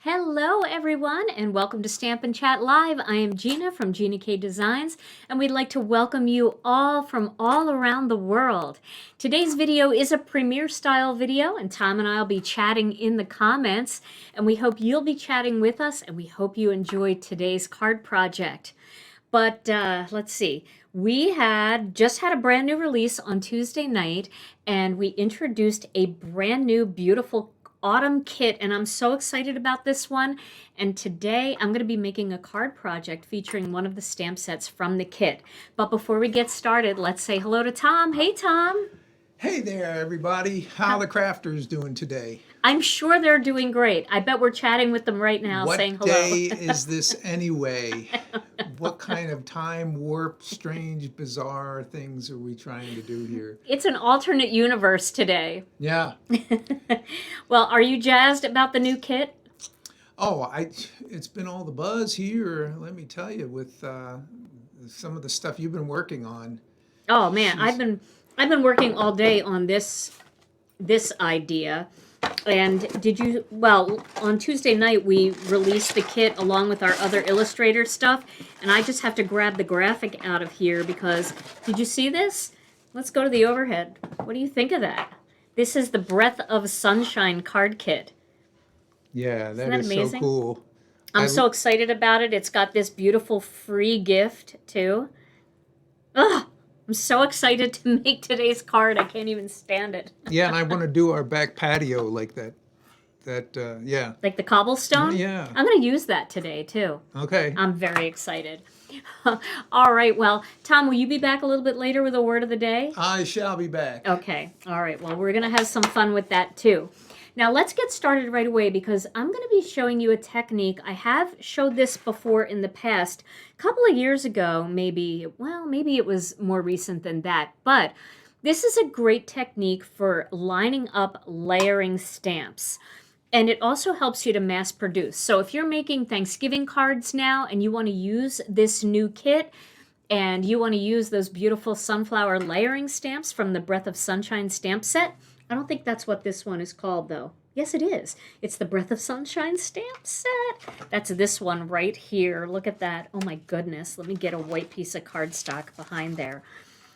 Hello everyone and welcome to Stampin' Chat Live. I am Gina from Gina K Designs and we'd like to welcome you all from all around the world. Today's video is a premiere style video and Tom and I will be chatting in the comments, and we hope you'll be chatting with us, and we hope you enjoyed today's card project. But let's see. We just had a brand new release on Tuesday night, and we introduced a brand new beautiful autumn kit, and I'm so excited about this one. And today I'm going to be making a card project featuring one of the stamp sets from the kit. But before we get started, let's say hello to Tom. Hey, Tom. Hey there, everybody. How the crafters doing today? I'm sure they're doing great. I bet we're chatting with them right now, saying hello. What day is this anyway? What kind of time warp, strange, bizarre things are we trying to do here? It's an alternate universe today. Yeah. Well, are you jazzed about the new kit? Oh, it's been all the buzz here, let me tell you, with some of the stuff you've been working on. Oh man, I've been working all day on this idea. And on Tuesday night we released the kit along with our other Illustrator stuff, and I just have to grab the graphic out of here because, did you see this? Let's go to the overhead. What do you think of that? This is the Breath of Sunshine card kit. Yeah, Isn't that is amazing? so cool. I'm so excited about it. It's got this beautiful free gift too. Ugh! I'm so excited to make today's card. I can't even stand it. Yeah, and I want to do our back patio like that. Yeah. Like the cobblestone? Yeah. I'm going to use that today too. Okay. I'm very excited. All right. Well, Tom, will you be back a little bit later with a word of the day? I shall be back. Okay. All right. Well, we're going to have some fun with that too. Now let's get started right away because I'm going to be showing you a technique. I have showed this before in the past, a couple of years ago, maybe it was more recent than that, but this is a great technique for lining up layering stamps. And it also helps you to mass produce. So if you're making Thanksgiving cards now and you want to use this new kit, and you want to use those beautiful sunflower layering stamps from the Breath of Sunshine stamp set, I don't think that's what this one is called, though. Yes, it is. It's the Breath of Sunshine stamp set. That's this one right here. Look at that. Oh, my goodness. Let me get a white piece of cardstock behind there.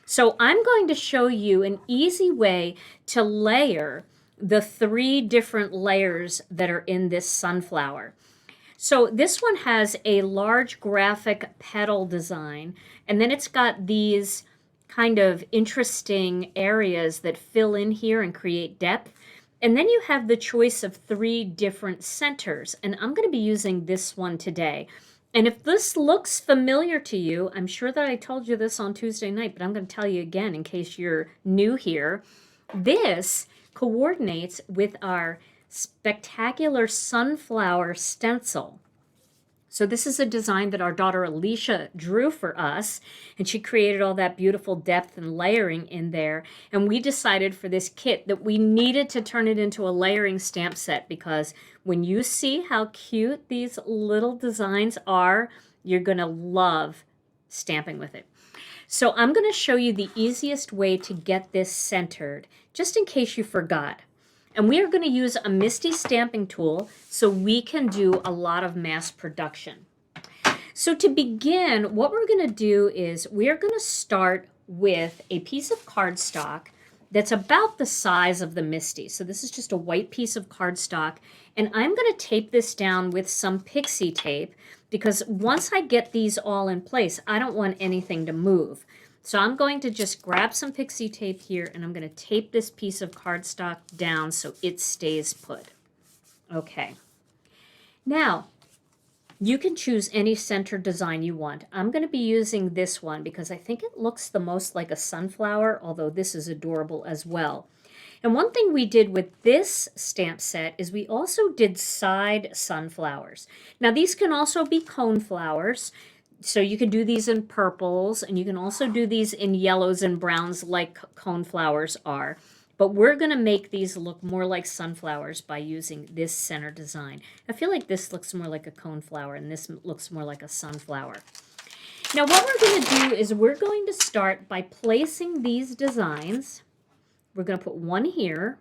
So I'm going to show you an easy way to layer the 3 different layers that are in this sunflower. So this one has a large graphic petal design, and then it's got these kind of interesting areas that fill in here and create depth. And then you have the choice of 3 different centers, and I'm going to be using this one today. And if this looks familiar to you, I'm sure that I told you this on Tuesday night, but I'm going to tell you again in case you're new here. This coordinates with our spectacular sunflower stencil. So this is a design that our daughter Alicia drew for us, and she created all that beautiful depth and layering in there. And we decided for this kit that we needed to turn it into a layering stamp set, because when you see how cute these little designs are, you're going to love stamping with it. So I'm going to show you the easiest way to get this centered, just in case you forgot. And we are going to use a MISTI stamping tool so we can do a lot of mass production. So to begin, what we're going to do is we're going to start with a piece of cardstock that's about the size of the MISTI. So this is just a white piece of cardstock. And I'm going to tape this down with some pixie tape because once I get these all in place, I don't want anything to move. So I'm going to just grab some pixie tape here and I'm going to tape this piece of cardstock down so it stays put. Okay. Now, You can choose any center design you want. I'm going to be using this one because I think it looks the most like a sunflower, although this is adorable as well. And one thing we did with this stamp set is we also did side sunflowers. Now these can also be cone flowers, so you can do these in purples, and you can also do these in yellows and browns like cone flowers are. But we're going to make these look more like sunflowers by using this center design. I feel like this looks more like a cone flower and this looks more like a sunflower. Now what we're going to do is we're going to start by placing these designs. We're going to put one here.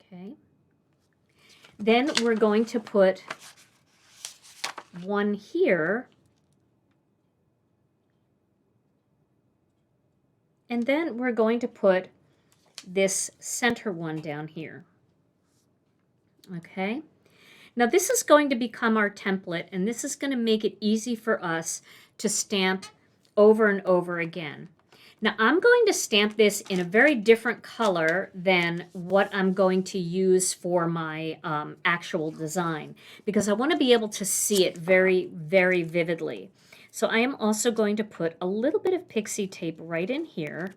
Okay. Then we're going to put one here. And then we're going to put this center one down here. Okay. Now this is going to become our template, and this is going to make it easy for us to stamp over and over again. Now I'm going to stamp this in a very different color than what I'm going to use for my actual design, because I want to be able to see it very, very vividly. So I am also going to put a little bit of pixie tape right in here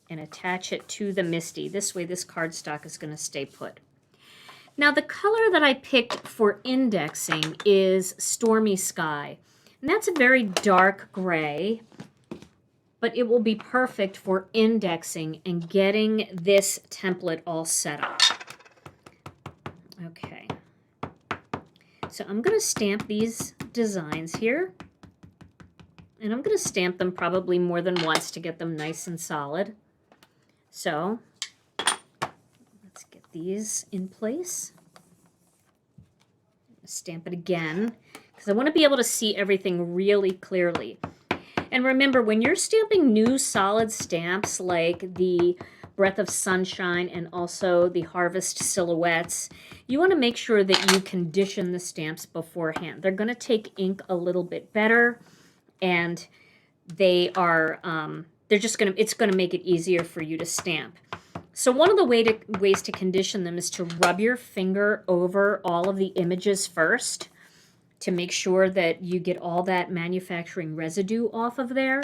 and attach it to the MISTI. This way this cardstock is going to stay put. Now the color that I picked for indexing is Stormy Sky. And that's a very dark gray, but it will be perfect for indexing and getting this template all set up. Okay. So I'm going to stamp these designs here. And I'm going to stamp them probably more than once to get them nice and solid. So let's get these in place. Stamp it again because I want to be able to see everything really clearly. And remember, when you're stamping new solid stamps like the Breath of Sunshine and also the Harvest Silhouettes, you want to make sure that you condition the stamps beforehand. They're going to take ink a little bit better, and they are it's going to make it easier for you to stamp. So one of the ways to condition them is to rub your finger over all of the images first to make sure that you get all that manufacturing residue off of there.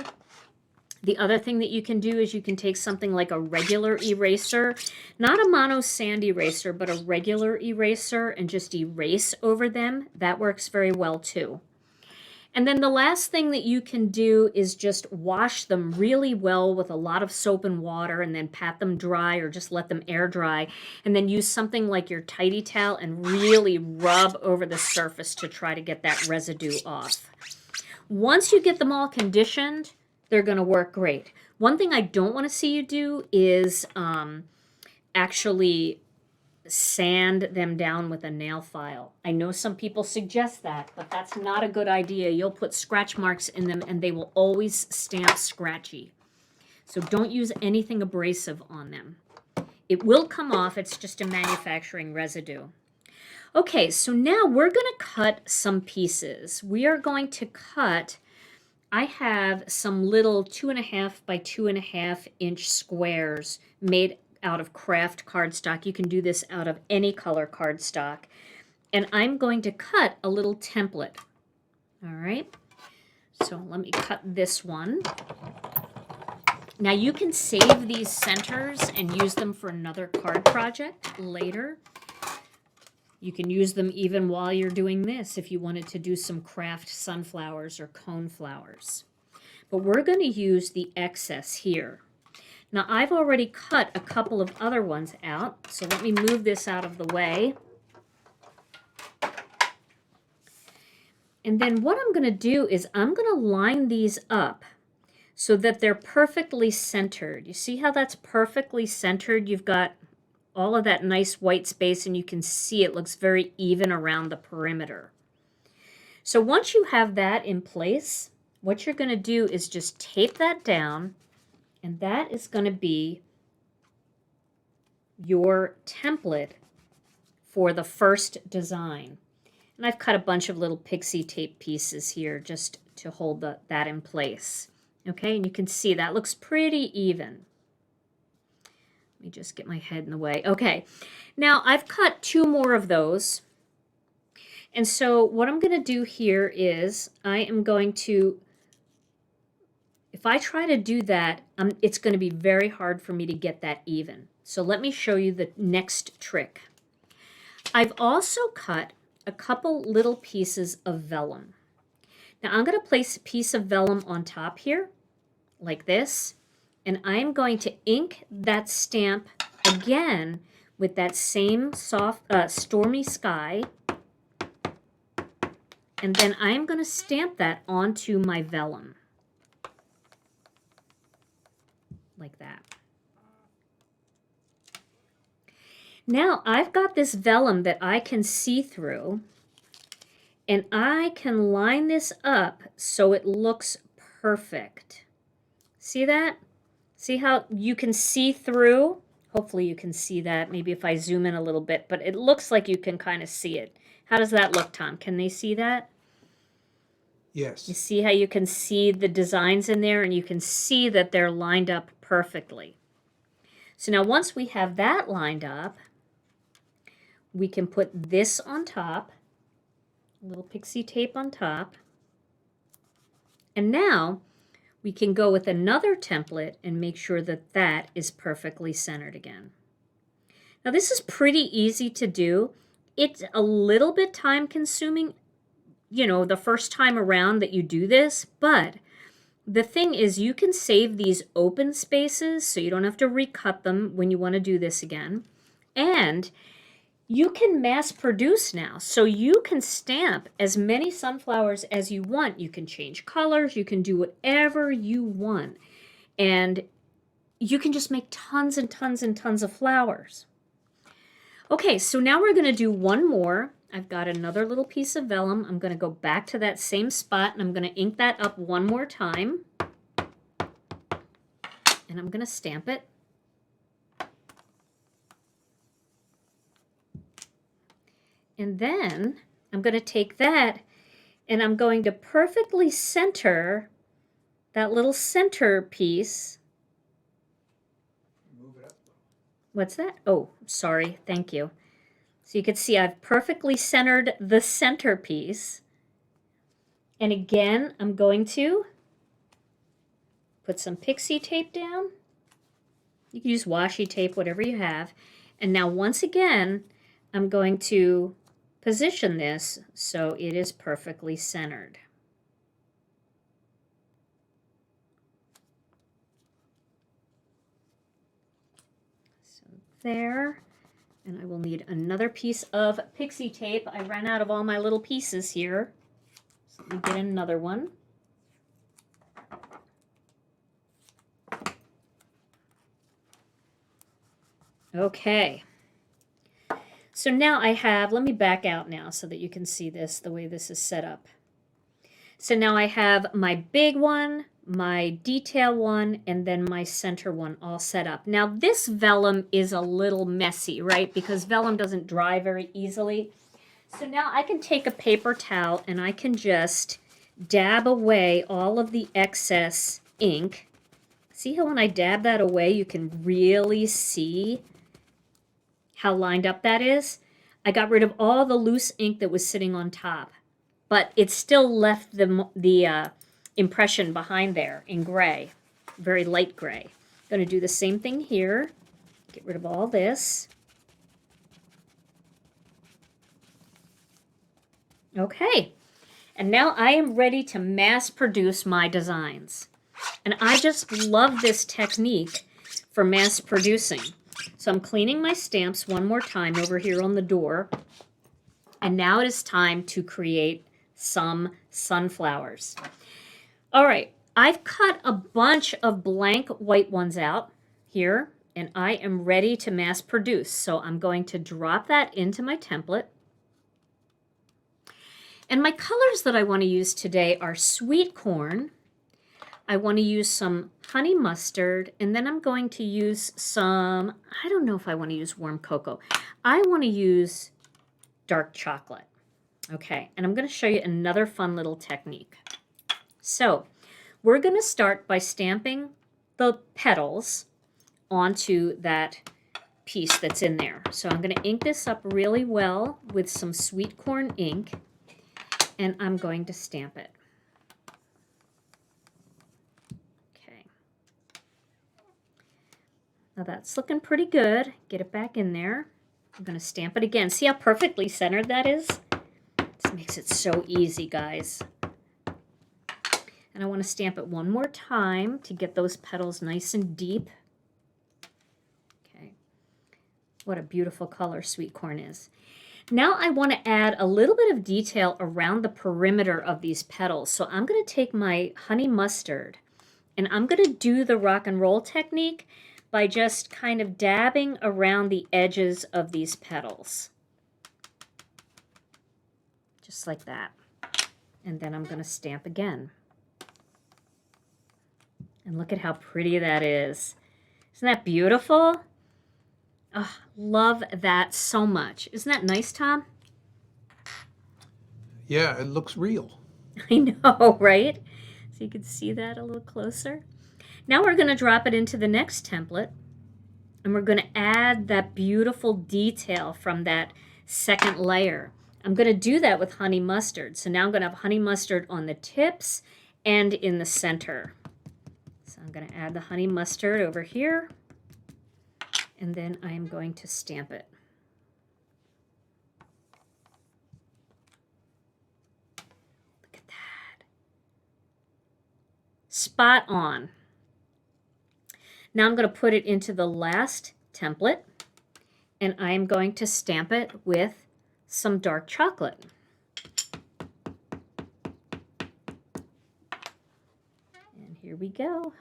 The other thing that you can do is you can take something like a regular eraser, not a mono sand eraser, but a regular eraser, and just erase over them. That works very well too. And then the last thing that you can do is just wash them really well with a lot of soap and water, and then pat them dry or just let them air dry. And then use something like your tidy towel and really rub over the surface to try to get that residue off. Once you get them all conditioned, they're going to work great. One thing I don't want to see you do is actually sand them down with a nail file. I know some people suggest that, but that's not a good idea. You'll put scratch marks in them and they will always stamp scratchy. So don't use anything abrasive on them. It will come off, it's just a manufacturing residue. Okay, so now we're going to cut some pieces. We are going to cut, I have some little 2.5 by 2.5 inch squares made out of Kraft cardstock. You can do this out of any color cardstock. And I'm going to cut a little template. All right. So let me cut this one. Now you can save these centers and use them for another card project later. You can use them even while you're doing this if you wanted to do some Kraft sunflowers or cone flowers. But we're going to use the excess here. Now, I've already cut a couple of other ones out, so let me move this out of the way. And then what I'm going to do is I'm going to line these up so that they're perfectly centered. You see how that's perfectly centered? You've got all of that nice white space, and you can see it looks very even around the perimeter. So once you have that in place, what you're going to do is just tape that down. And that is going to be your template for the first design. And I've cut a bunch of little pixie tape pieces here just to hold that in place. Okay, and you can see that looks pretty even. Let me just get my head in the way. Okay, now I've cut 2 more of those. And so what I'm going to do here is I am going to, if I try to do that, it's going to be very hard for me to get that even. So let me show you the next trick. I've also cut a couple little pieces of vellum. Now I'm going to place a piece of vellum on top here, like this, and I'm going to ink that stamp again with that same soft Stormy Sky, and then I'm going to stamp that onto my vellum, like that. Now I've got this vellum that I can see through, and I can line this up so it looks perfect. See that? See how you can see through? Hopefully you can see that. Maybe if I zoom in a little bit, but it looks like you can kind of see it. How does that look, Tom? Can they see that? Yes. You see how you can see the designs in there, and you can see that they're lined up perfectly. So now once we have that lined up, we can put this on top, a little pixie tape on top. And now we can go with another template and make sure that that is perfectly centered again. Now this is pretty easy to do. It's a little bit time consuming, you know, the first time around that you do this, but the thing is you can save these open spaces so you don't have to recut them when you want to do this again. And you can mass produce now, so you can stamp as many sunflowers as you want. You can change colors, you can do whatever you want, and you can just make tons and tons and tons of flowers. Okay, so now we're going to do one more. I've got another little piece of vellum. I'm going to go back to that same spot, and I'm going to ink that up one more time, and I'm going to stamp it. And then I'm going to take that and I'm going to perfectly center that little center piece. Move it up. What's that? Oh, sorry. Thank you. So you can see I've perfectly centered the center piece. And again, I'm going to put some pixie tape down. You can use washi tape, whatever you have. And now once again, I'm going to position this so it is perfectly centered. So there, and I will need another piece of pixie tape. I ran out of all my little pieces here, so let me get another one. Okay. So now I have, let me back out now so that you can see this, the way this is set up. So now I have my big one, my detail one, and then my center one all set up. Now this vellum is a little messy, right? Because vellum doesn't dry very easily. So now I can take a paper towel and I can just dab away all of the excess ink. See how when I dab that away, you can really see how lined up that is? I got rid of all the loose ink that was sitting on top, but it still left the impression behind there in gray, very light gray. I'm going to do the same thing here. Get rid of all this. Okay, and now I am ready to mass produce my designs. And I just love this technique for mass producing. So I'm cleaning my stamps one more time over here on the door. And now it is time to create some sunflowers. All right, I've cut a bunch of blank white ones out here, and I am ready to mass produce. So I'm going to drop that into my template. And my colors that I want to use today are sweet corn. I want to use some honey mustard, and then I'm going to use some, I don't know if I want to use warm cocoa. I want to use dark chocolate. Okay, and I'm going to show you another fun little technique. So we're going to start by stamping the petals onto that piece that's in there. So I'm going to ink this up really well with some sweet corn ink, and I'm going to stamp it. Okay. Now that's looking pretty good. Get it back in there. I'm going to stamp it again. See how perfectly centered that is? This makes it so easy, guys. And I want to stamp it one more time to get those petals nice and deep. Okay. What a beautiful color sweet corn is. Now I want to add a little bit of detail around the perimeter of these petals. So I'm going to take my honey mustard and I'm going to do the rock and roll technique by just kind of dabbing around the edges of these petals. Just like that. And then I'm going to stamp again. And look at how pretty that is. Isn't that beautiful? Oh, love that so much. Isn't that nice, Tom? Yeah, it looks real. I know, right? So you can see that a little closer. Now we're going to drop it into the next template. And we're going to add that beautiful detail from that second layer. I'm going to do that with honey mustard. So now I'm going to have honey mustard on the tips and in the center. So I'm going to add the honey mustard over here, and then I am going to stamp it. Look at that. Spot on. Now I'm going to put it into the last template, and I am going to stamp it with some dark chocolate. And here we go.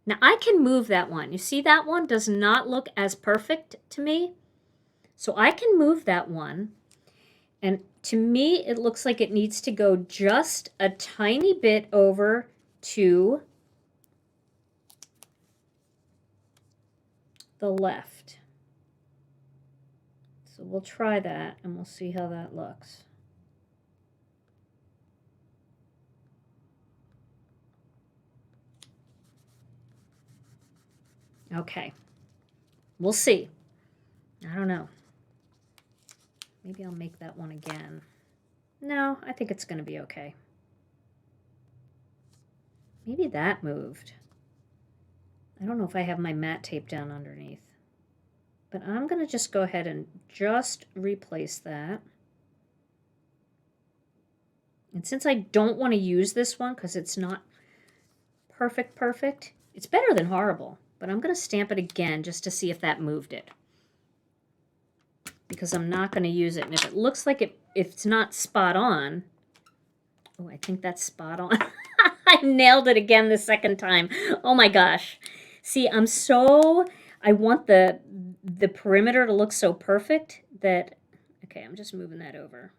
Now I can move that one. You see that one does not look as perfect to me. So I can move that one. And to me, it looks like it needs to go just a tiny bit over to the left. So we'll try that and we'll see how that looks. Okay, we'll see. I don't know. Maybe I'll make that one again. No, I think it's going to be okay. Maybe that moved. I don't know if I have my matte tape down underneath. But I'm going to just go ahead and just replace that. And since I don't want to use this one because it's not perfect, it's better than horrible. But I'm going to stamp it again just to see if that moved it. Because I'm not going to use it. And if it looks like if it's not spot on, oh, I think that's spot on. I nailed it again the second time. Oh my gosh. See, I want the perimeter to look so perfect that, okay, I'm just moving that over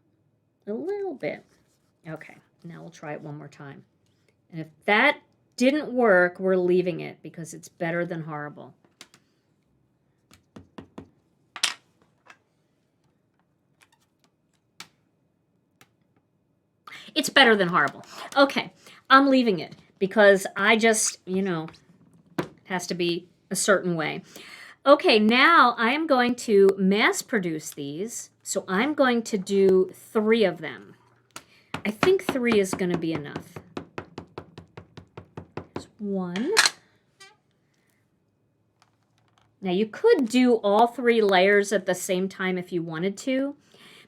a little bit. Okay, now we'll try it one more time. And if that didn't work, we're leaving it because it's better than horrible. It's better than horrible. Okay, I'm leaving it because I just, it has to be a certain way. Okay, now I am going to mass produce these. So I'm going to do 3 of them. I think 3 is going to be enough. There's 1. Now you could do all 3 layers at the same time if you wanted to.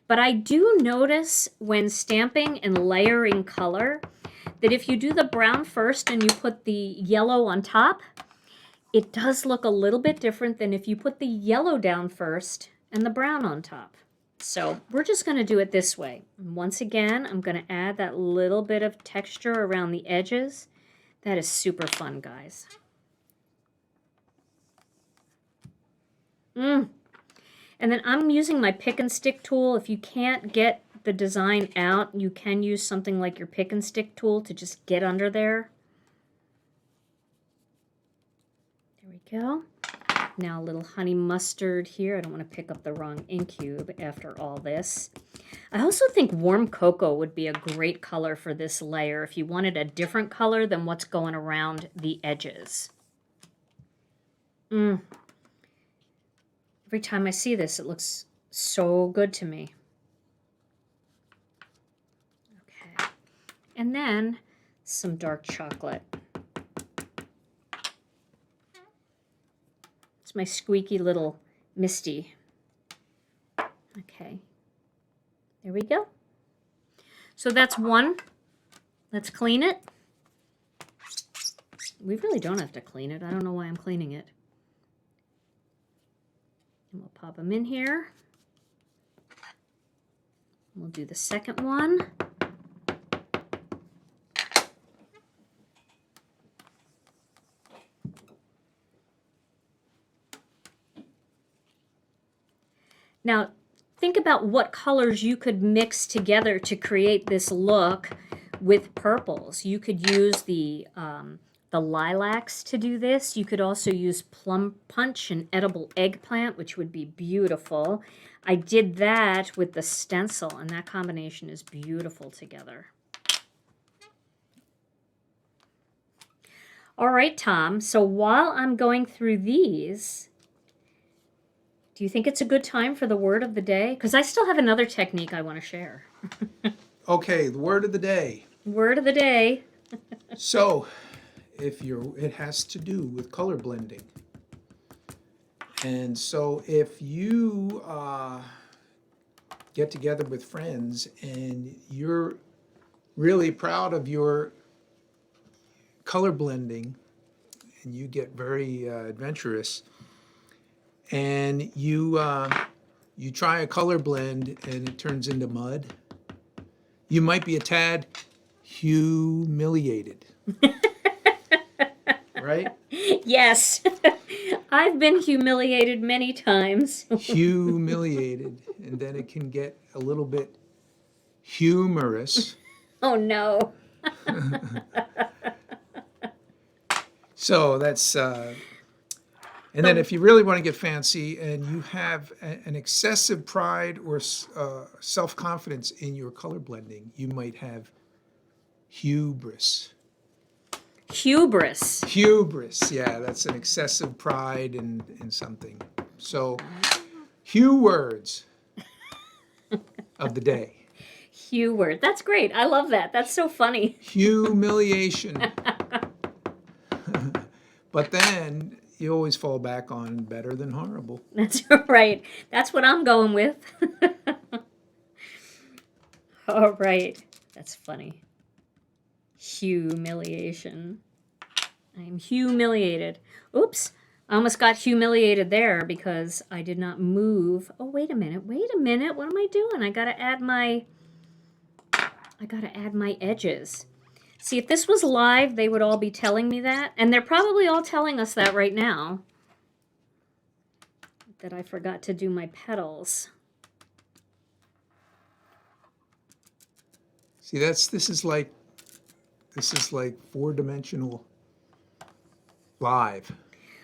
But I do notice when stamping and layering color that if you do the brown first and you put the yellow on top, it does look a little bit different than if you put the yellow down first and the brown on top. So we're just going to do it this way. Once again, I'm going to add that little bit of texture around the edges. That is super fun, guys. And then I'm using my pick and stick tool. If you can't get the design out, you can use something like your pick and stick tool to just get under there. There we go. Now a little honey mustard here. I don't want to pick up the wrong ink cube after all this. I also think warm cocoa would be a great color for this layer if you wanted a different color than what's going around the edges. Every time I see this, it looks so good to me. Okay. And then some dark chocolate. It's my squeaky little Misty. Okay. There we go. So that's one. Let's clean it. We really don't have to clean it. I don't know why I'm cleaning it. And we'll pop them in here. We'll do the second one. Now, think about what colors you could mix together to create this look with purples. You could use the lilacs to do this. You could also use plum punch and edible eggplant, which would be beautiful. I did that with the stencil, and that combination is beautiful together. All right, Tom, so while I'm going through these, do you think it's a good time for the word of the day? Because I still have another technique I want to share. Okay, the word of the day. Word of the day. So, it has to do with color blending. And so if you get together with friends and you're really proud of your color blending and you get very adventurous and you try a color blend and it turns into mud, you might be a tad humiliated. Right? Yes. I've been humiliated many times. Humiliated. And then it can get a little bit humorous. Oh, no. So that's, and then if you really want to get fancy and you have an excessive pride or self-confidence in your color blending, you might have hubris. Hubris. Hubris, yeah, that's an excessive pride in something. So, words of the day. Word. That's great. I love that. That's so funny. Humiliation. But then you always fall back on better than horrible. That's right. That's what I'm going with. All right. That's funny. Humiliation. I'm humiliated. Oops. I almost got humiliated there because I did not move. Oh, wait a minute. Wait a minute. What am I doing? I gotta add my edges. See, if this was live, they would all be telling me that. And they're probably all telling us that right now. That I forgot to do my petals. See, this is like four-dimensional live.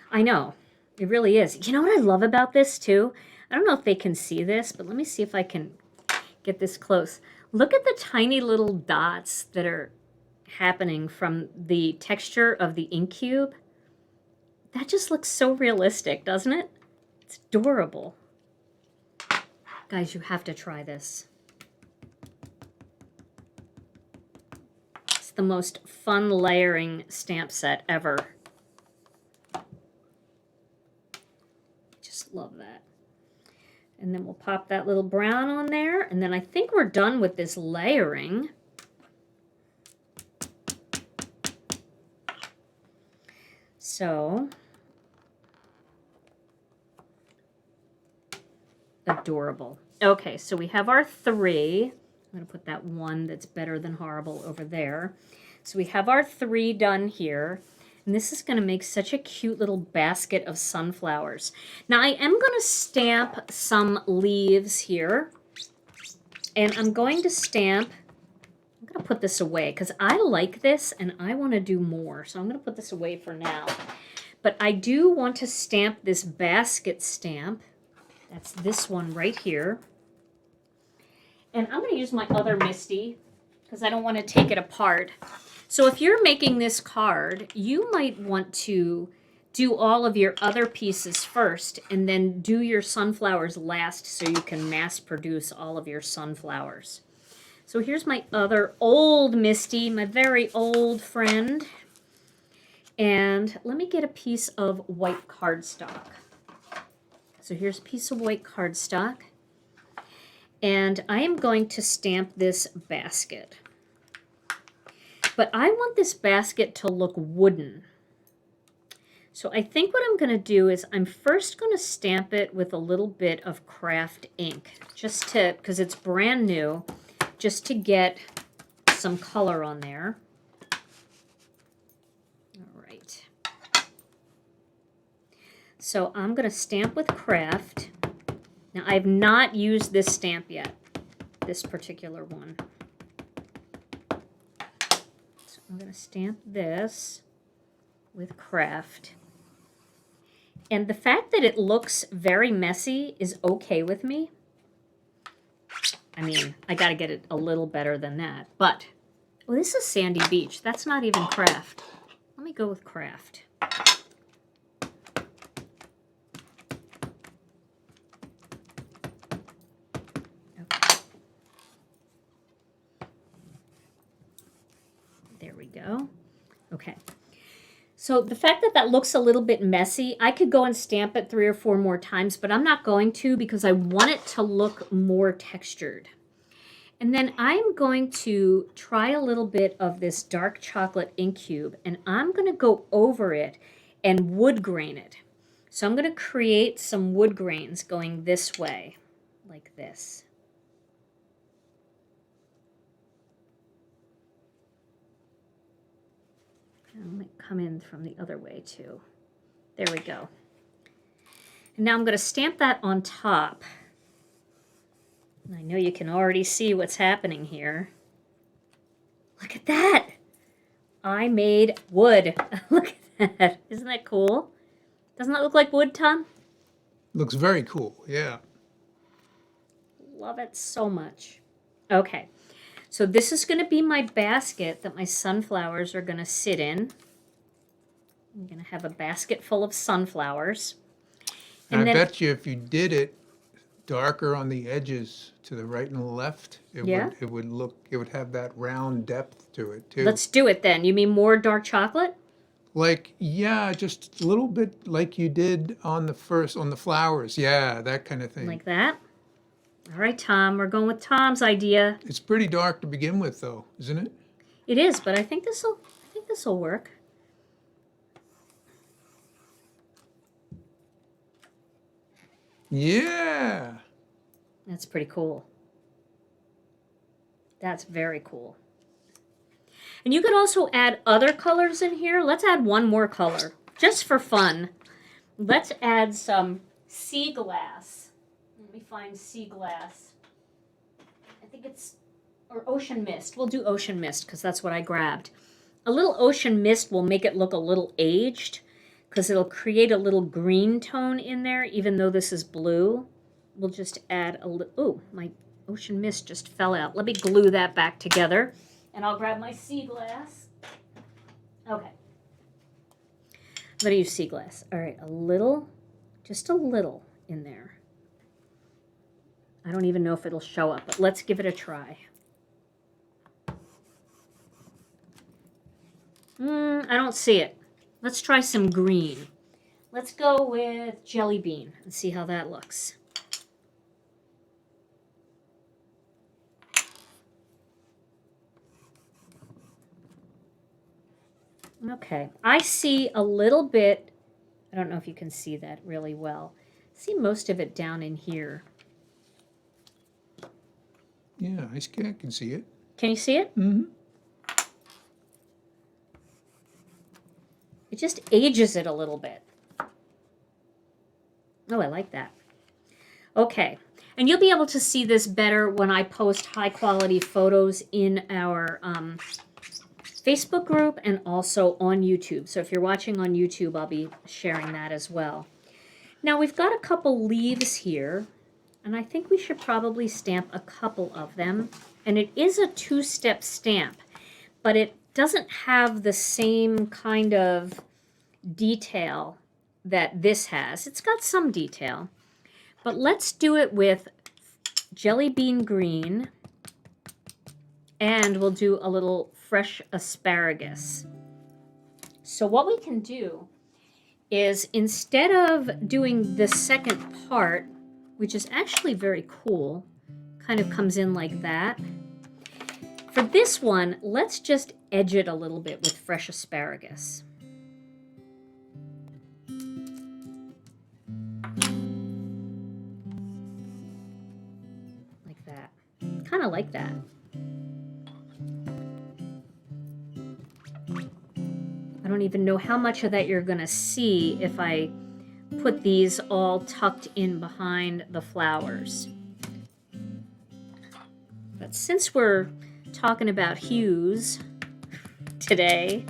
I know. It really is. You know what I love about this, too? I don't know if they can see this, but let me see if I can get this close. Look at the tiny little dots that are happening from the texture of the ink cube. That just looks so realistic, doesn't it? It's adorable. Guys, you have to try this. It's the most fun layering stamp set ever. Just love that. And then we'll pop that little brown on there. And then I think we're done with this layering. So, adorable. Okay, so we have our three. I'm going to put that one that's better than horrible over there. So we have our three done here. And this is going to make such a cute little basket of sunflowers. Now, I am going to stamp some leaves here. And I'm going to stamp, I'm going to put this away because I like this and I want to do more. So I'm going to put this away for now. But I do want to stamp this basket stamp. That's this one right here. And I'm going to use my other Misty because I don't want to take it apart. So if you're making this card, you might want to do all of your other pieces first and then do your sunflowers last so you can mass produce all of your sunflowers. So here's my other old Misty, my very old friend. And let me get a piece of white cardstock. So here's a piece of white cardstock. And I am going to stamp this basket. But I want this basket to look wooden. So I think what I'm going to do is I'm first going to stamp it with a little bit of Kraft ink, just to, because it's brand new, just to get some color on there. All right. So I'm going to stamp with Kraft. Now I've not used this stamp yet, this particular one. So I'm going to stamp this with Kraft. And the fact that it looks very messy is okay with me. I mean, I got to get it a little better than that. But, oh, this is Sandy Beach. That's not even Kraft. Let me go with Kraft. Okay. There we go. Okay. So the fact that that looks a little bit messy, I could go and stamp it 3 or 4 more times, but I'm not going to because I want it to look more textured. And then I'm going to try a little bit of this dark chocolate ink cube, and I'm going to go over it and wood grain it. So I'm going to create some wood grains going this way, like this. I might come in from the other way too. There we go. And now I'm going to stamp that on top. And I know you can already see what's happening here. Look at that! I made wood. Look at that. Isn't that cool? Doesn't that look like wood, Tom? Looks very cool, yeah. Love it so much. Okay. So this is going to be my basket that my sunflowers are going to sit in. I'm going to have a basket full of sunflowers. And I bet you if you did it darker on the edges to the right and the left, it would have that round depth to it too. Let's do it then. You mean more dark chocolate? Like, yeah, just a little bit like you did on the flowers. Yeah, that kind of thing. Like that? All right, Tom, we're going with Tom's idea. It's pretty dark to begin with, though, isn't it? It is, but I think this'll work. Yeah. That's pretty cool. That's very cool. And you could also add other colors in here. Let's add one more color, just for fun. Let's add some sea glass. Let me find sea glass. I think it's, or ocean mist. We'll do ocean mist because that's what I grabbed. A little ocean mist will make it look a little aged because it'll create a little green tone in there, even though this is blue. We'll just add a little, oh, my ocean mist just fell out. Let me glue that back together, and I'll grab my sea glass. Okay. I'm going to use sea glass. All right, a little, just a little in there. I don't even know if it'll show up, but let's give it a try. I don't see it. Let's try some green. Let's go with jelly bean and see how that looks. Okay, I see a little bit, I don't know if you can see that really well. I see most of it down in here. Yeah, I can see it. Can you see it? Mm-hmm. It just ages it a little bit. Oh, I like that. Okay, and you'll be able to see this better when I post high quality photos in our Facebook group and also on YouTube. So if you're watching on YouTube, I'll be sharing that as well. Now we've got a couple leaves here. and I think we should probably stamp a couple of them. And it is a two-step stamp, but it doesn't have the same kind of detail that this has. It's got some detail, but let's do it with jelly bean green, and we'll do a little fresh asparagus. So what we can do is, instead of doing the second part, which is actually very cool, kind of comes in like that. For this one, let's just edge it a little bit with fresh asparagus. Like that. Kind of like that. I don't even know how much of that you're going to see if I put these all tucked in behind the flowers. But since we're talking about hues today,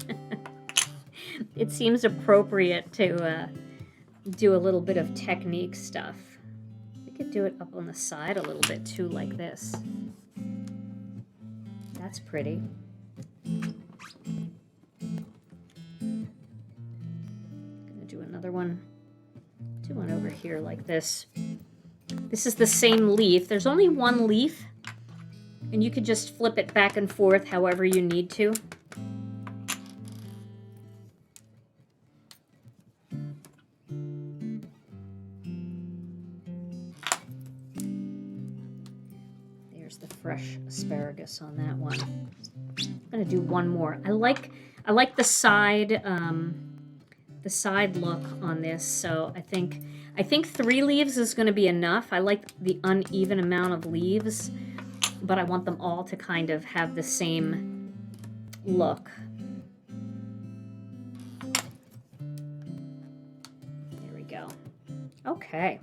it seems appropriate to do a little bit of technique stuff. We could do it up on the side a little bit too, like this. That's pretty. Another one, do one over here like this. This is the same leaf. There's only one leaf, and you could just flip it back and forth however you need to. There's the fresh asparagus on that one. I'm gonna do one more. I like the side look on this, so I think 3 leaves is going to be enough. I like the uneven amount of leaves, but I want them all to kind of have the same look. There we go. Okay.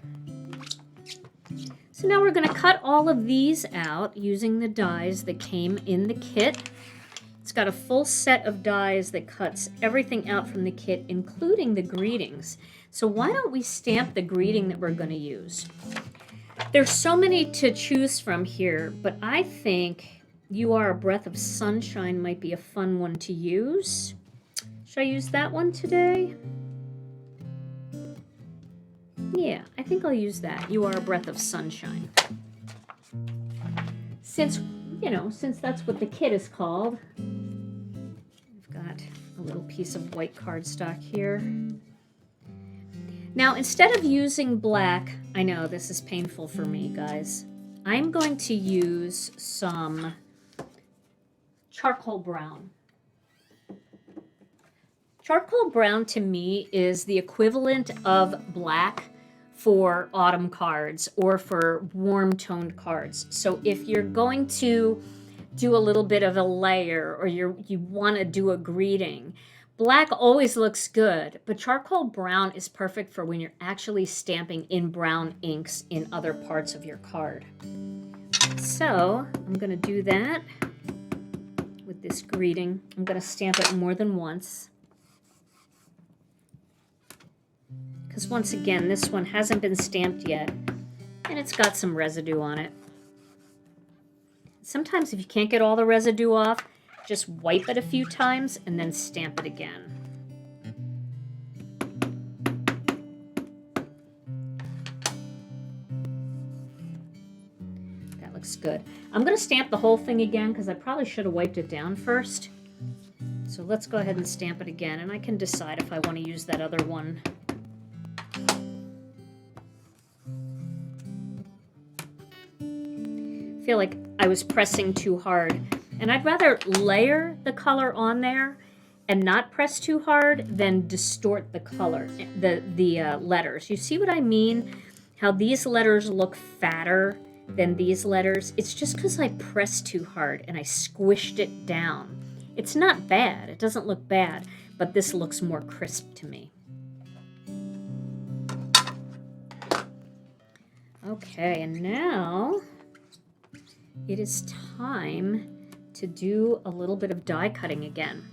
So now we're going to cut all of these out using the dies that came in the kit. It's got a full set of dies that cuts everything out from the kit, including the greetings. So why don't we stamp the greeting that we're going to use? There's so many to choose from here, but I think You Are a Breath of Sunshine might be a fun one to use. Should I use that one today? Yeah, I think I'll use that. You Are a Breath of Sunshine. Since that's what the kit is called. I've got a little piece of white cardstock here. Now, instead of using black, I know this is painful for me, guys. I'm going to use some charcoal brown. Charcoal brown to me is the equivalent of black for autumn cards or for warm toned cards. So if you're going to do a little bit of a layer, or you want to do a greeting, black always looks good, but charcoal brown is perfect for when you're actually stamping in brown inks in other parts of your card. So I'm going to do that with this greeting. I'm going to stamp it more than once, because once again, this one hasn't been stamped yet, and it's got some residue on it. Sometimes if you can't get all the residue off, just wipe it a few times and then stamp it again. That looks good. I'm going to stamp the whole thing again because I probably should have wiped it down first. So let's go ahead and stamp it again, and I can decide if I want to use that other one. I feel like I was pressing too hard, and I'd rather layer the color on there and not press too hard than distort the color, the letters. You see what I mean? How these letters look fatter than these letters? It's just because I pressed too hard and I squished it down. It's not bad. It doesn't look bad, but this looks more crisp to me. Okay, and now it is time to do a little bit of die cutting again.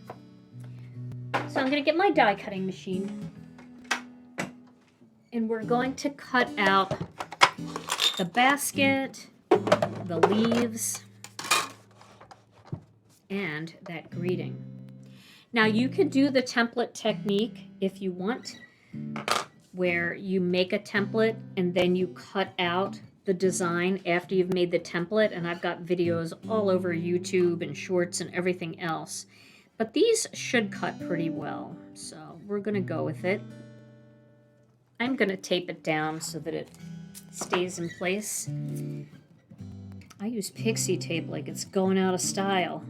So I'm going to get my die cutting machine, and we're going to cut out the basket, the leaves, and that greeting. Now you could do the template technique if you want, where you make a template and then you cut out the design after you've made the template, and I've got videos all over YouTube and shorts and everything else. But these should cut pretty well, so we're going to go with it. I'm going to tape it down so that it stays in place. I use pixie tape like it's going out of style.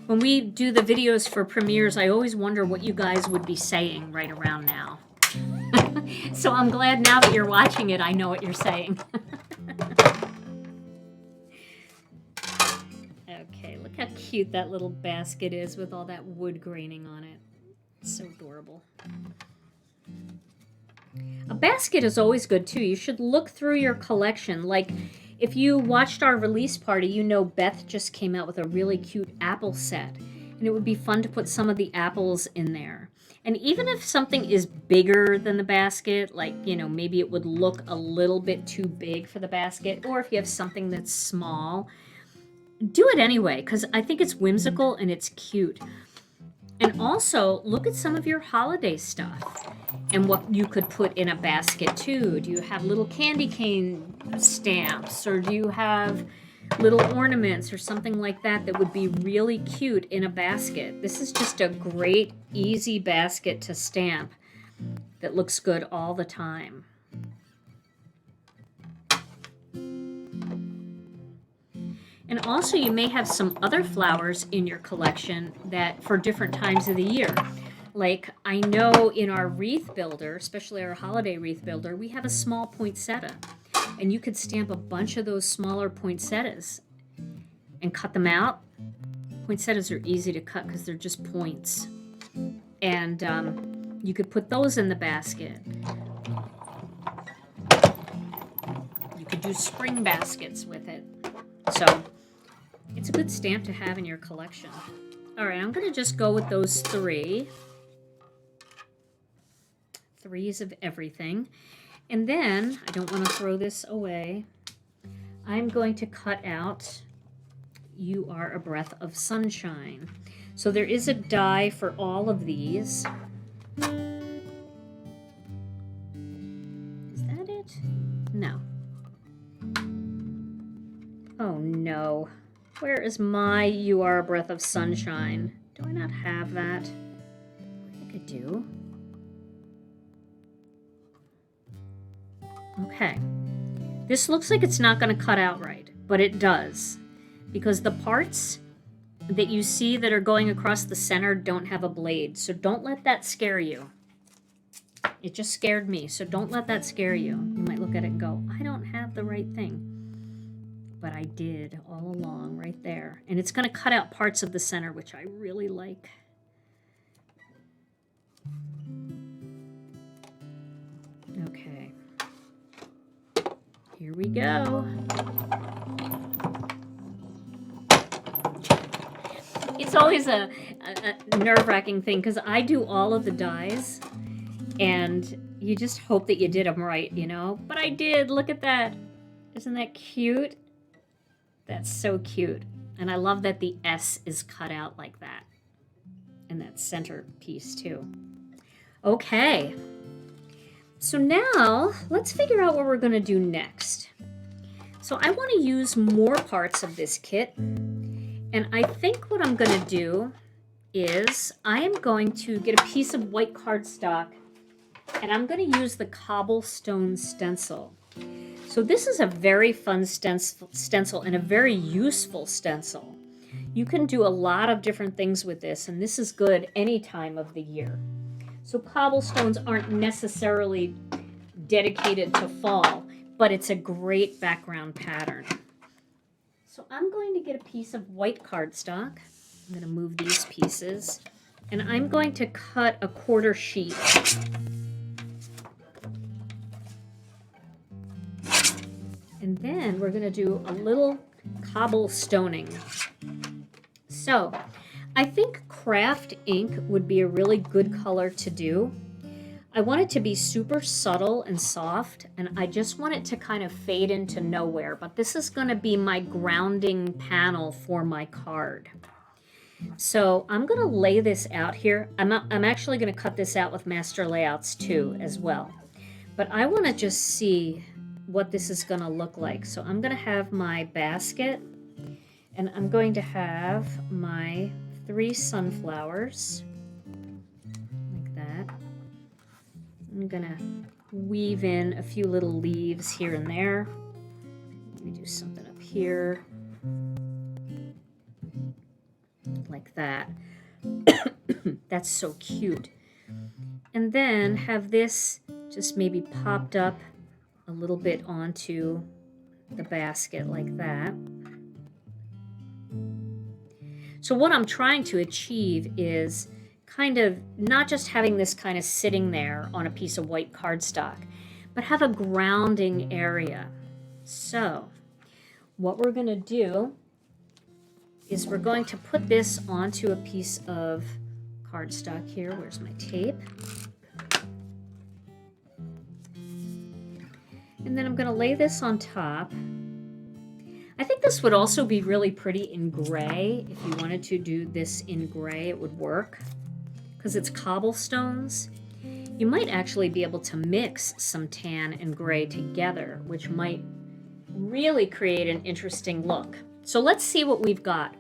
When we do the videos for premieres, I always wonder what you guys would be saying right around now. So I'm glad now that you're watching it, I know what you're saying. Okay, look how cute that little basket is with all that wood graining on it. It's so adorable. A basket is always good too. You should look through your collection. Like, if you watched our release party, you know Beth just came out with a really cute apple set. And it would be fun to put some of the apples in there. And even if something is bigger than the basket, like, you know, maybe it would look a little bit too big for the basket, or if you have something that's small, do it anyway, because I think it's whimsical and it's cute. And also, look at some of your holiday stuff and what you could put in a basket too. Do you have little candy cane stamps, or do you have little ornaments or something like that that would be really cute in a basket? This is just a great, easy basket to stamp that looks good all the time. And also you may have some other flowers in your collection that for different times of the year. Like, I know in our wreath builder, especially our holiday wreath builder, we have a small poinsettia. And you could stamp a bunch of those smaller poinsettias and cut them out. Poinsettias are easy to cut because they're just points. And you could put those in the basket. You could do spring baskets with it. So it's a good stamp to have in your collection. All right, I'm going to just go with those three. Threes of everything. And then, I don't want to throw this away, I'm going to cut out You Are a Breath of Sunshine. So there is a die for all of these. Is that it? No. Oh no. Where is my You Are a Breath of Sunshine? Do I not have that? I think I do. Okay. This looks like it's not going to cut out right, but it does. Because the parts that you see that are going across the center don't have a blade. So don't let that scare you. It just scared me, so don't let that scare you. You might look at it and go, I don't have the right thing. But I did all along right there. And it's going to cut out parts of the center, which I really like. Okay. Here we go. It's always a nerve-wracking thing because I do all of the dies and you just hope that you did them right, you know? But I did. Look at that. Isn't that cute? That's so cute. And I love that the S is cut out like that. And that center piece too. Okay. So now let's figure out what we're going to do next. So I want to use more parts of this kit. And I think what I'm going to do is I am going to get a piece of white cardstock and I'm going to use the cobblestone stencil. So this is a very fun stencil and a very useful stencil. You can do a lot of different things with this, and this is good any time of the year. So cobblestones aren't necessarily dedicated to fall, but it's a great background pattern. So I'm going to get a piece of white cardstock. I'm going to move these pieces, and I'm going to cut a 1/4 sheet. And then we're going to do a little cobblestoning So I think Kraft ink would be a really good color to do. I want it to be super subtle and soft, and I just want it to kind of fade into nowhere, but this is going to be my grounding panel for my card. So I'm going to lay this out here. I'm actually going to cut this out with master layouts too as well. But I want to just see what this is going to look like. So I'm going to have my basket, and I'm going to have my 3 sunflowers like that. I'm going to weave in a few little leaves here and there. Let me do something up here. Like that. That's so cute. And then have this just maybe popped up a little bit onto the basket like that. So what I'm trying to achieve is kind of not just having this kind of sitting there on a piece of white cardstock, but have a grounding area. So what we're going to do is we're going to put this onto a piece of cardstock here. Where's my tape? And then I'm going to lay this on top. I think this would also be really pretty in gray. If you wanted to do this in gray, it would work because it's cobblestones. You might actually be able to mix some tan and gray together, which might really create an interesting look. So let's see what we've got.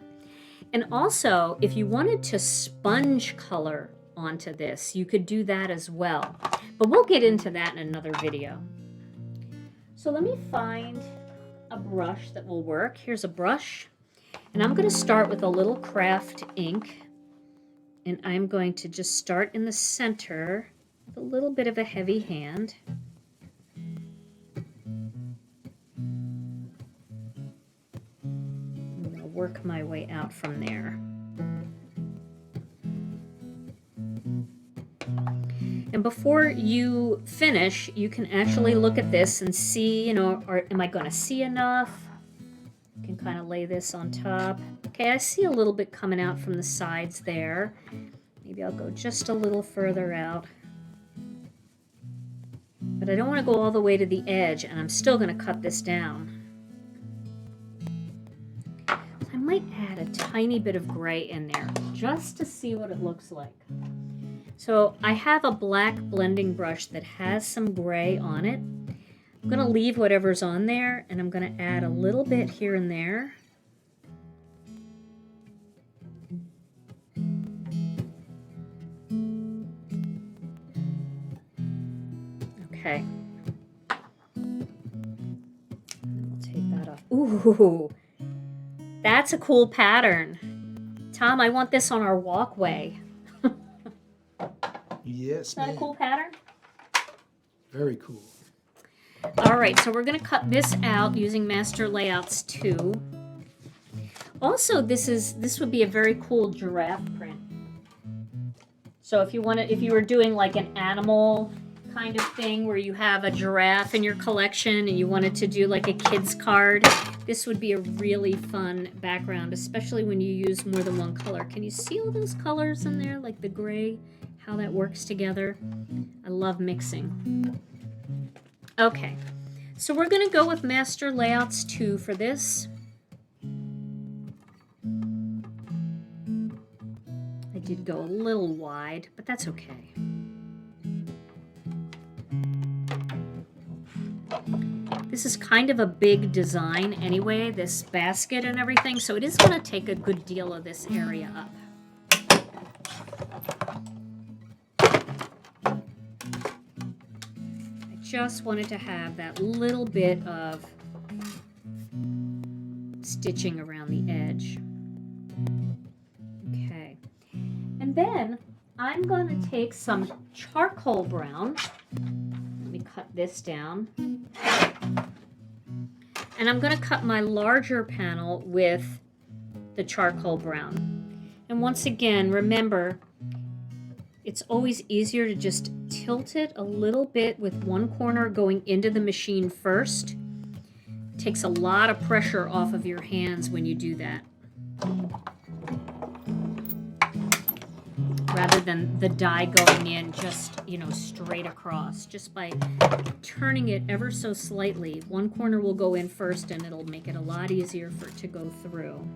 And also, if you wanted to sponge color onto this, you could do that as well. But we'll get into that in another video. So let me find a brush that will work. Here's a brush. And I'm going to start with a little Kraft ink. And I'm going to just start in the center with a little bit of a heavy hand. Work my way out from there. And before you finish, you can actually look at this and see, am I going to see enough? You can kind of lay this on top. Okay, I see a little bit coming out from the sides there. Maybe I'll go just a little further out. But I don't want to go all the way to the edge, and I'm still going to cut this down. I might add a tiny bit of gray in there just to see what it looks like. So I have a black blending brush that has some gray on it. I'm going to leave whatever's on there, and I'm going to add a little bit here and there. Okay. And we'll take that off. Ooh, that's a cool pattern. Tom, I want this on our walkway. Yes, Isn't that a cool pattern? Very cool. All right, so we're going to cut this out using master layouts too. Also, this would be a very cool giraffe print. So if you were doing like an animal kind of thing where you have a giraffe in your collection and you wanted to do like a kid's card, this would be a really fun background, especially when you use more than one color. Can you see all those colors in there, like the gray, how that works together? I love mixing. Okay, so we're going to go with master layouts 2 for this. I did go a little wide, but that's okay. This is kind of a big design anyway, this basket and everything, so it is going to take a good deal of this area up. I just wanted to have that little bit of stitching around the edge. Okay, and then I'm going to take some charcoal brown. Let me cut this down. And I'm going to cut my larger panel with the charcoal brown. And once again, remember, it's always easier to just tilt it a little bit with one corner going into the machine first. It takes a lot of pressure off of your hands when you do that. rather than the dye going in just, you know, straight across. Just by turning it ever so slightly, one corner will go in first and it'll make it a lot easier for it to go through.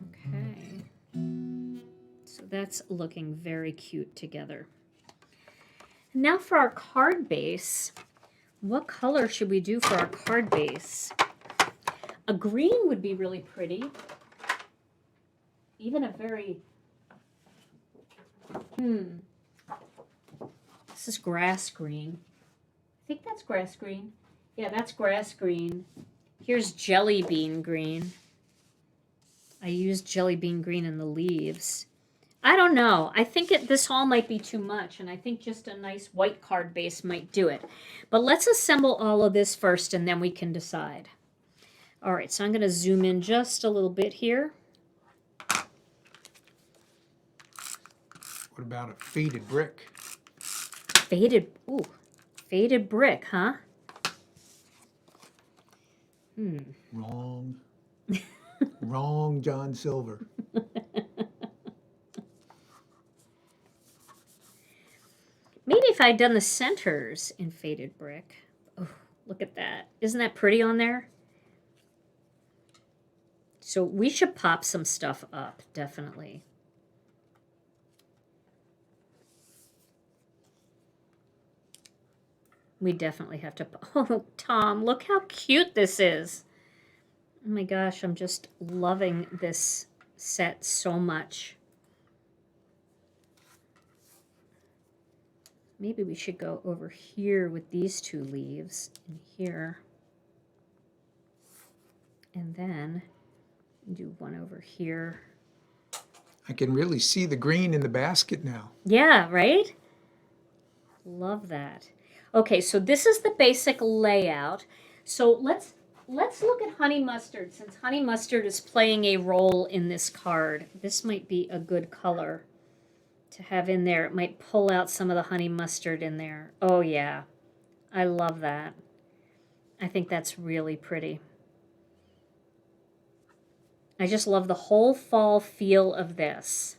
Okay. So that's looking very cute together. Now for our card base. What color should we do for our card base? A green would be really pretty. Even a very, this is grass green. I think that's grass green. Yeah, that's grass green. Here's jelly bean green. I used jelly bean green in the leaves. I don't know. I think this all might be too much, and I think just a nice white card base might do it. But let's assemble all of this first, and then we can decide. All right, so I'm going to zoom in just a little bit here. What about a faded brick? Faded brick, huh? Wrong. Wrong, John Silver. Maybe if I'd done the centers in faded brick. Oh, look at that. Isn't that pretty on there? So we should pop some stuff up, definitely. We definitely have to... Oh, Tom, look how cute this is. Oh my gosh, I'm just loving this set so much. Maybe we should go over here with these two leaves in here. And then do one over here. I can really see the green in the basket now. Yeah, right? Love that. Okay, so this is the basic layout. So let's look at honey mustard. Since honey mustard is playing a role in this card, this might be a good color to have in there. It might pull out some of the honey mustard in there. Oh yeah, I love that. I think that's really pretty. I just love the whole fall feel of this.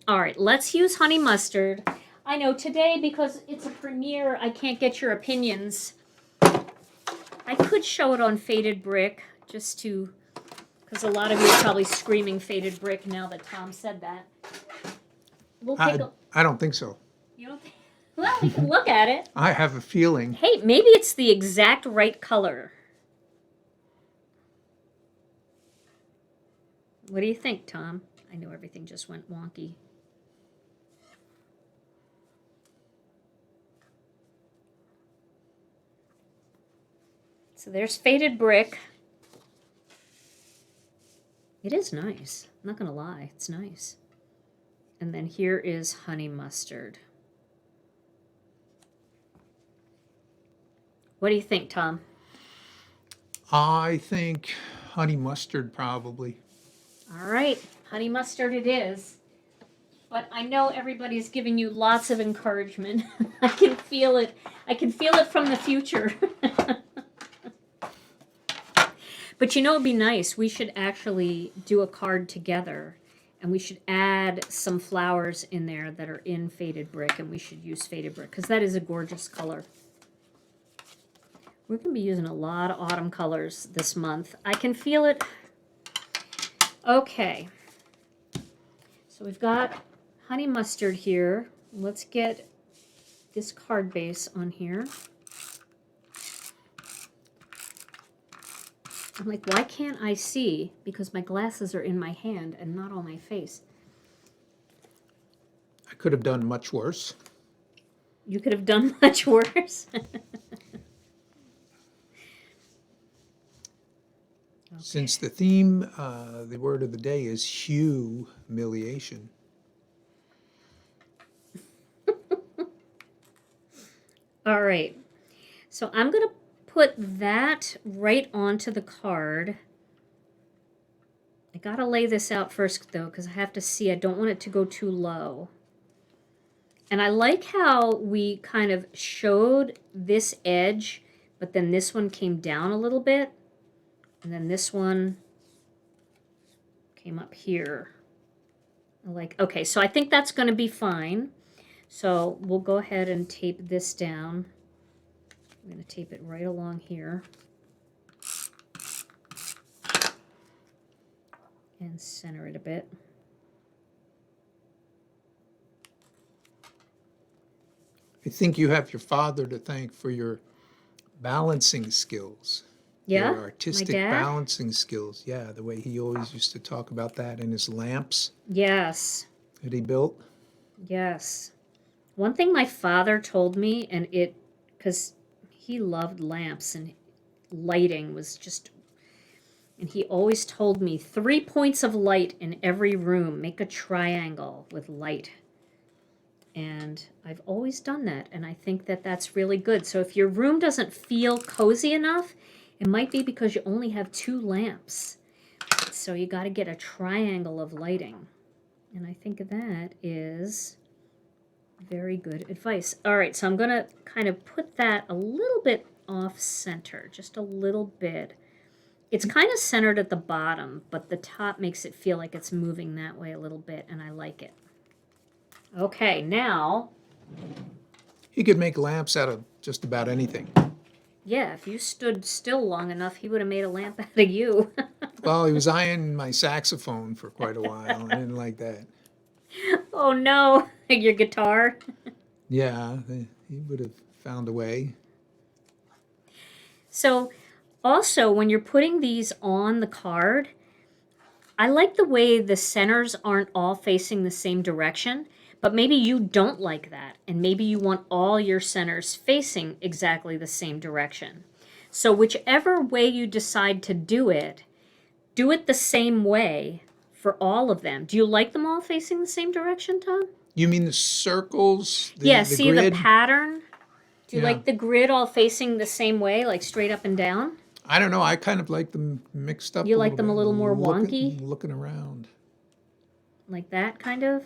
All right, let's use honey mustard. I know today, because it's a premiere, I can't get your opinions. I could show it on faded brick, just to, because a lot of you are probably screaming faded brick now that Tom said that. We'll take I don't think so. You don't think? Well, we can look at it. I have a feeling. Hey, maybe it's the exact right color. What do you think, Tom? I know everything just went wonky. So there's faded brick. It is nice. I'm not going to lie. It's nice. And then here is honey mustard. What do you think, Tom? I think honey mustard probably. All right, honey mustard it is. But I know everybody's giving you lots of encouragement. I can feel it. I can feel it from the future. But you know, it'd be nice. We should actually do a card together, and we should add some flowers in there that are in faded brick, and we should use faded brick because that is a gorgeous color. We're going to be using a lot of autumn colors this month. I can feel it. Okay. So we've got honey mustard here. Let's get this card base on here. I'm like, why can't I see? Because my glasses are in my hand and not on my face. I could have done much worse. You could have done much worse. Okay. Since the theme, the word of the day is humiliation. All right. So I'm going to put that right onto the card. I got to lay this out first, though, because I have to see. I don't want it to go too low. And I like how we kind of showed this edge, but then this one came down a little bit. And then this one came up here. Okay, so I think that's going to be fine. So we'll go ahead and tape this down. I'm going to tape it right along here. And center it a bit. I think you have your father to thank for your balancing skills. Yeah? Your artistic My dad? balancing skills. Yeah, the way he always used to talk about that in his lamps Yes. that he built. Yes. One thing my father told me, and because he loved lamps and lighting was just, and he always told me 3 points of light in every room, make a triangle with light. And I've always done that, and I think that that's really good. So if your room doesn't feel cozy enough, it might be because you only have 2 lamps. So you got to get a triangle of lighting. And I think that is very good advice. All right, so I'm going to kind of put that a little bit off center, just a little bit. It's kind of centered at the bottom, but the top makes it feel like it's moving that way a little bit, and I like it. Okay, now, He could make lamps out of just about anything. yeah, if you stood still long enough, he would have made a lamp out of you. Well, he was eyeing my saxophone for quite a while. I didn't like that. Oh no, your guitar. Yeah, he would have found a way. So, also, when you're putting these on the card, I like the way the centers aren't all facing the same direction, but maybe you don't like that, and maybe you want all your centers facing exactly the same direction. So, whichever way you decide to do it the same way for all of them. Do you like them all facing the same direction, Tom? You mean the circles, Yeah, the see the grid? pattern? Do you Yeah. like the grid all facing the same way, like straight up and down? I don't know. I kind of like them mixed up You a like little them a bit. little more wonky? Looking around. Like that, kind of?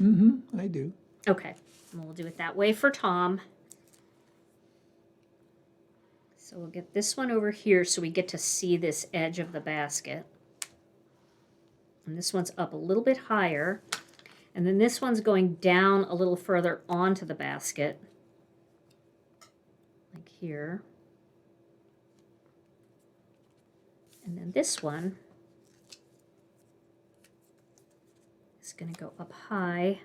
Mm-hmm. I do. Okay, we'll do it that way for Tom. So we'll get this one over here so we get to see this edge of the basket. And this one's up a little bit higher. And then this one's going down a little further onto the basket. Like here. And then this one is going to go up high.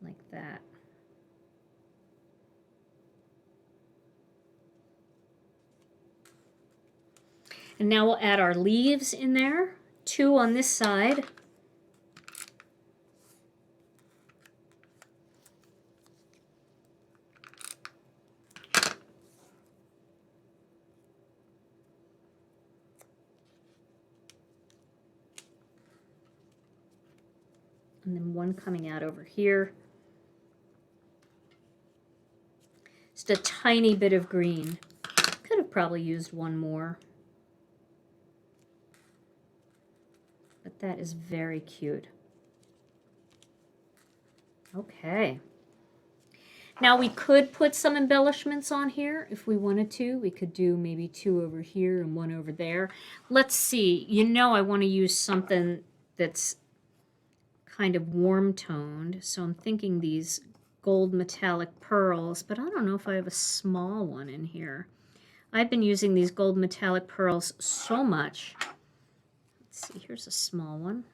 Like that. And now we'll add our leaves in there. 2 on this side. And then 1 coming out over here. Just a tiny bit of green. Could have probably used 1 more. But that is very cute. Okay. Now we could put some embellishments on here if we wanted to. We could do maybe 2 over here and 1 over there. Let's see. You know I want to use something that's kind of warm toned. So I'm thinking these gold metallic pearls, but I don't know if I have a small one in here. I've been using these gold metallic pearls so much. Let's see, here's a small one.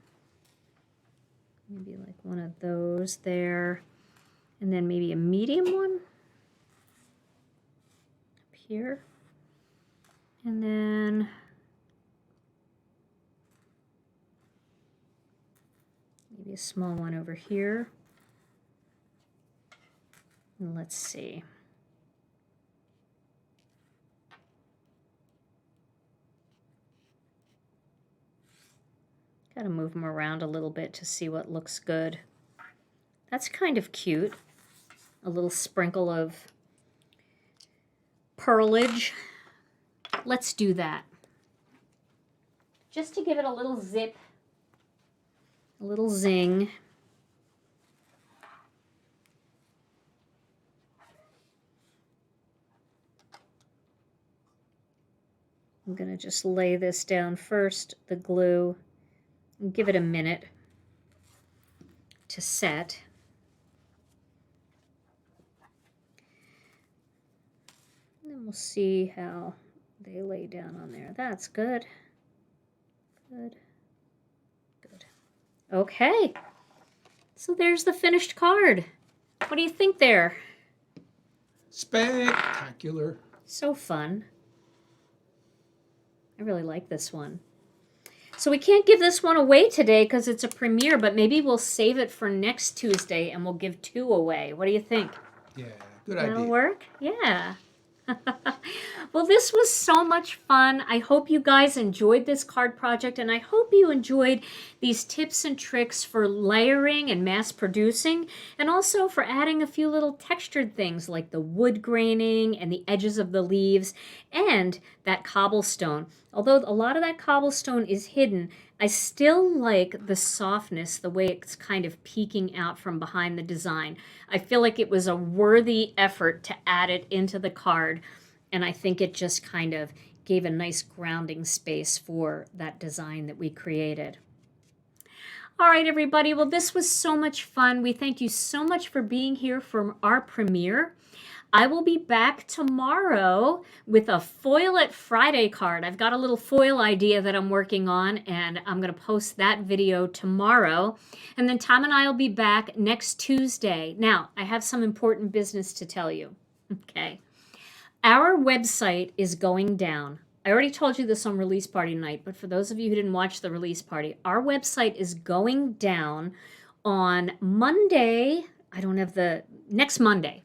Maybe like one of those there. And then maybe a medium one up here. And then maybe a small one over here. And let's see. Got to move them around a little bit to see what looks good. That's kind of cute. A little sprinkle of pearlage. Let's do that. Just to give it a little zip, a little zing. I'm going to just lay this down first, the glue, and give it a minute to set. And then we'll see how they lay down on there. That's good. Good. Good. Okay. So there's the finished card. What do you think there? Spectacular. So fun. I really like this one. So we can't give this one away today because it's a premiere, but maybe we'll save it for next Tuesday and we'll give 2 away. What do you think? Yeah, good idea. That'll work? Yeah. Well, this was so much fun. I hope you guys enjoyed this card project, and I hope you enjoyed these tips and tricks for layering and mass producing, and also for adding a few little textured things like the wood graining and the edges of the leaves and that cobblestone. Although a lot of that cobblestone is hidden, I still like the softness, the way it's kind of peeking out from behind the design. I feel like it was a worthy effort to add it into the card, and I think it just kind of gave a nice grounding space for that design that we created. All right, everybody. Well, this was so much fun. We thank you so much for being here for our premiere. I will be back tomorrow with a Foil It Friday card. I've got a little foil idea that I'm working on, and I'm going to post that video tomorrow. And then Tom and I will be back next Tuesday. Now, I have some important business to tell you. Okay. Our website is going down. I already told you this on release party night, but for those of you who didn't watch the release party, our website is going down on Monday. I don't have the next Monday.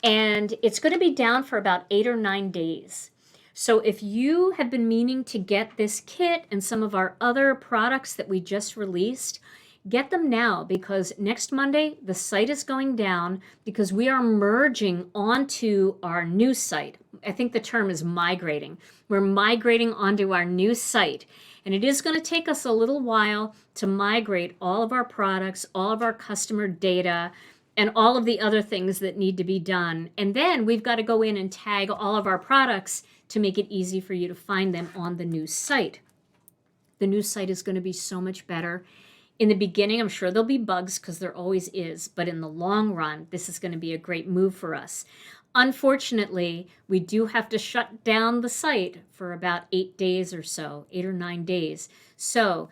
And it's going to be down for about 8 or 9 days. So if you have been meaning to get this kit and some of our other products that we just released, get them now, because next Monday the site is going down because we are merging onto our new site. I think the term is migrating. We're migrating onto our new site. And it is going to take us a little while to migrate all of our products, all of our customer data, and all of the other things that need to be done. And then we've got to go in and tag all of our products to make it easy for you to find them on the new site. The new site is going to be so much better. In the beginning, I'm sure there'll be bugs because there always is, but in the long run, this is going to be a great move for us. Unfortunately, we do have to shut down the site for about 8 days or so, 8 or 9 days. So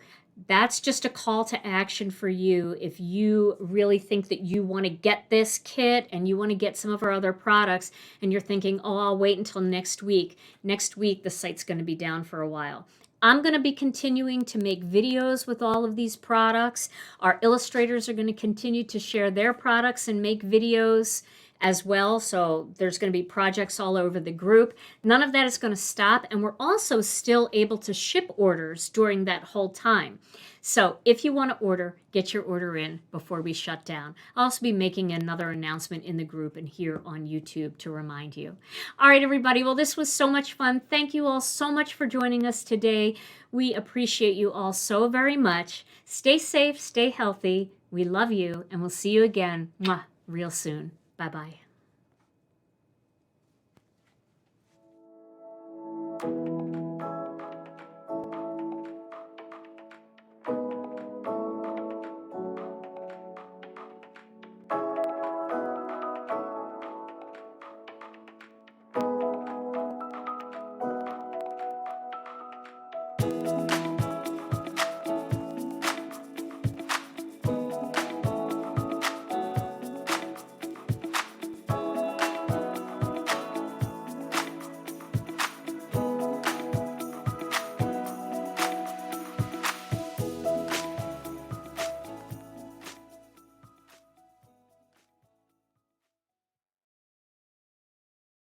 that's just a call to action for you. If you really think that you want to get this kit and you want to get some of our other products and you're thinking, oh, I'll wait until next week. Next week, the site's going to be down for a while. I'm going to be continuing to make videos with all of these products. Our illustrators are going to continue to share their products and make videos as well. So there's going to be projects all over the group. None of that is going to stop. And we're also still able to ship orders during that whole time. So if you want to order, get your order in before we shut down. I'll also be making another announcement in the group and here on YouTube to remind you. All right, everybody. Well, this was so much fun. Thank you all so much for joining us today. We appreciate you all so very much. Stay safe, stay healthy. We love you, and we'll see you again real soon. Bye-bye.